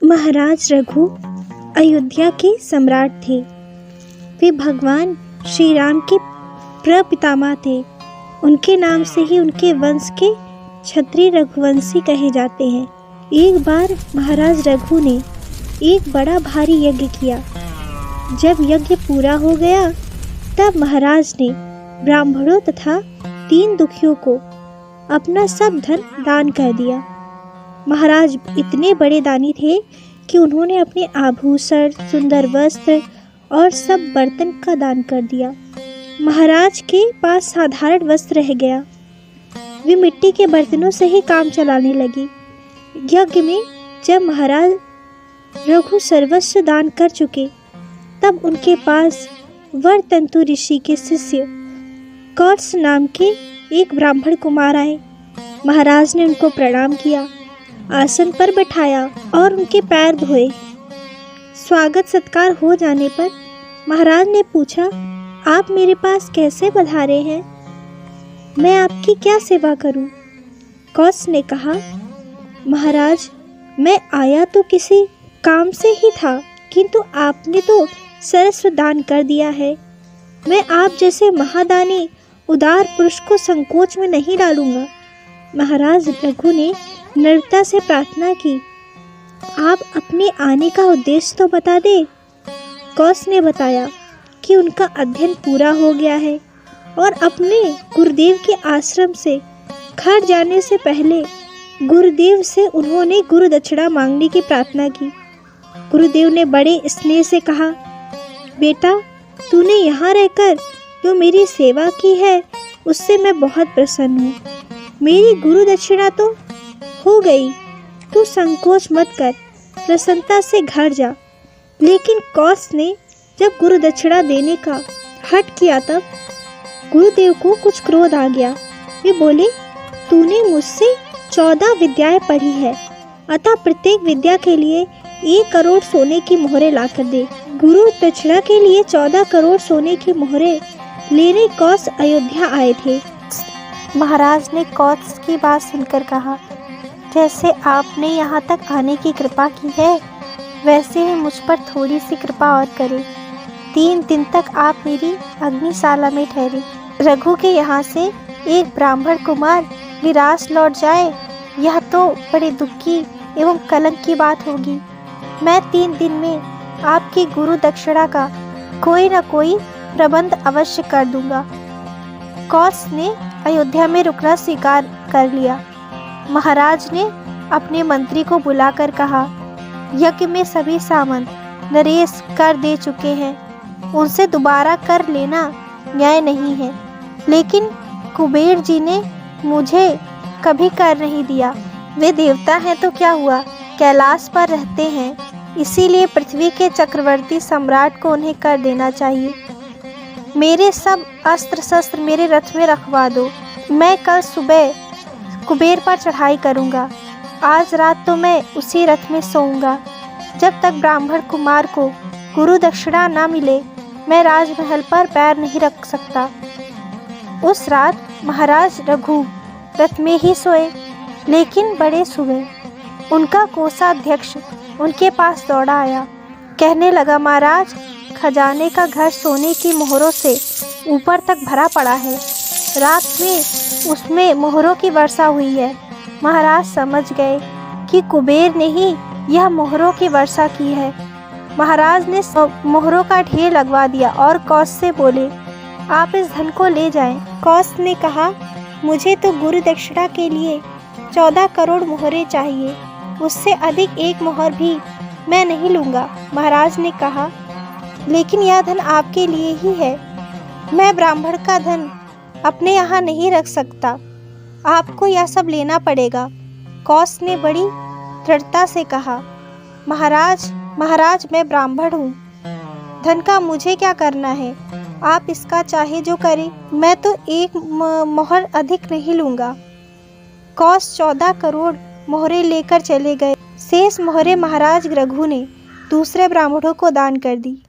महाराज रघु अयोध्या के सम्राट थे। वे भगवान श्री राम के प्रपितामह थे। उनके नाम से ही उनके वंश के क्षत्रिय रघुवंशी कहे जाते हैं। एक बार महाराज रघु ने एक बड़ा भारी यज्ञ किया। जब यज्ञ पूरा हो गया तब महाराज ने ब्राह्मणों तथा 3 दुखियों को अपना सब धन दान कर दिया। महाराज इतने बड़े दानी थे कि उन्होंने अपने आभूषण, सुंदर वस्त्र और सब बर्तन का दान कर दिया। महाराज के पास साधारण वस्त्र रह गया। वे मिट्टी के बर्तनों से ही काम चलाने लगे। यज्ञ में जब महाराज रघु सर्वस्व दान कर चुके तब उनके पास वरतंतु ऋषि के शिष्य कौत्स नाम के एक ब्राह्मण कुमार आए। महाराज ने उनको प्रणाम किया, आसन पर बैठाया और उनके पैर धोए। स्वागत सत्कार हो जाने पर महाराज ने पूछा, आप मेरे पास कैसे पधारे हैं? मैं आपकी क्या सेवा करूं? कौत्स ने कहा, महाराज मैं आया तो किसी काम से ही था, किंतु आपने तो सर्वस्व दान कर दिया है। मैं आप जैसे महादानी उदार पुरुष को संकोच में नहीं डालूंगा। महाराज रघु ने नम्रता से प्रार्थना की, आप अपने आने का उद्देश्य तो बता दे। कौत्स ने बताया कि उनका अध्ययन पूरा हो गया है और अपने गुरुदेव के आश्रम से घर जाने से पहले गुरुदेव से उन्होंने गुरु दक्षिणा मांगने की प्रार्थना की। गुरुदेव ने बड़े स्नेह से कहा, बेटा तूने यहाँ रहकर जो मेरी सेवा की है उससे मैं बहुत प्रसन्न हूँ। मेरी गुरु दक्षिणा तो हो गई, तू संकोच मत कर, प्रसन्नता से घर जा। लेकिन कौत्स ने जब गुरु दक्षिणा देने का हठ किया तब गुरुदेव को कुछ क्रोध आ गया। वे बोले, तूने मुझसे 14 विद्याएं पढ़ी है, अतः प्रत्येक विद्या के लिए 1 करोड़ सोने की मोहरें लाकर दे। गुरु दक्षिणा के लिए 14 करोड़ सोने की मोहरें लेने कौत्स अयोध्या आए थे। महाराज ने कौत्स की बात सुनकर कहा, जैसे आपने यहाँ तक आने की कृपा की है वैसे ही मुझ पर थोड़ी सी कृपा और करें। 3 दिन तक आप मेरी अग्निशाला में ठहरे। रघु के यहाँ से एक ब्राह्मण कुमार निराश लौट जाए, यह तो बड़े दुख की एवं कलंक की बात होगी। मैं 3 दिन में आपकी गुरु दक्षिणा का कोई न कोई प्रबंध अवश्य कर दूंगा। कौत्स ने अयोध्या में रुकना स्वीकार कर लिया। महाराज ने अपने मंत्री को बुलाकर कहा, यज्ञ में सभी सामान नरेश कर दे चुके हैं, उनसे दोबारा कर लेना न्याय नहीं है। लेकिन कुबेर जी ने मुझे कभी कर नहीं दिया। वे देवता हैं तो क्या हुआ, कैलाश पर रहते हैं, इसीलिए पृथ्वी के चक्रवर्ती सम्राट को उन्हें कर देना चाहिए। मेरे सब अस्त्र शस्त्र मेरे रथ में रखवा दो। मैं कल सुबह कुबेर पर चढ़ाई करूंगा। आज रात तो मैं उसी रथ में सोऊंगा। जब तक ब्राह्मण कुमार को गुरु दक्षिणा ना मिले मैं राजमहल पर पैर नहीं रख सकता। उस रात महाराज रघु रथ में ही सोए। लेकिन बड़े सुबह उनका कोषाध्यक्ष उनके पास दौड़ा आया। कहने लगा, महाराज खजाने का घर सोने की मोहरों से ऊपर तक भरा पड़ा है। रात में उसमें मोहरों की वर्षा हुई है। महाराज समझ गए कि कुबेर ने ही यह मोहरों की वर्षा की है। महाराज ने मोहरों का ढेर लगवा दिया और कौत्स से बोले, आप इस धन को ले जाएं। कौत्स ने कहा, मुझे तो गुरु दक्षिणा के लिए 14 करोड़ मोहरें चाहिए, उससे अधिक 1 मोहर भी मैं नहीं लूँगा। महाराज ने कहा, लेकिन यह धन आपके लिए ही है, मैं ब्राह्मण का धन अपने यहाँ नहीं रख सकता, आपको यह सब लेना पड़ेगा। कौत्स ने बड़ी दृढ़ता से कहा, महाराज मैं ब्राह्मण हूँ, धन का मुझे क्या करना है, आप इसका चाहे जो करें, मैं तो 1 मोहर अधिक नहीं लूँगा। कौत्स 14 करोड़ मोहरें लेकर चले गए। शेष मोहरें महाराज रघु ने दूसरे ब्राह्मणों को दान कर दी।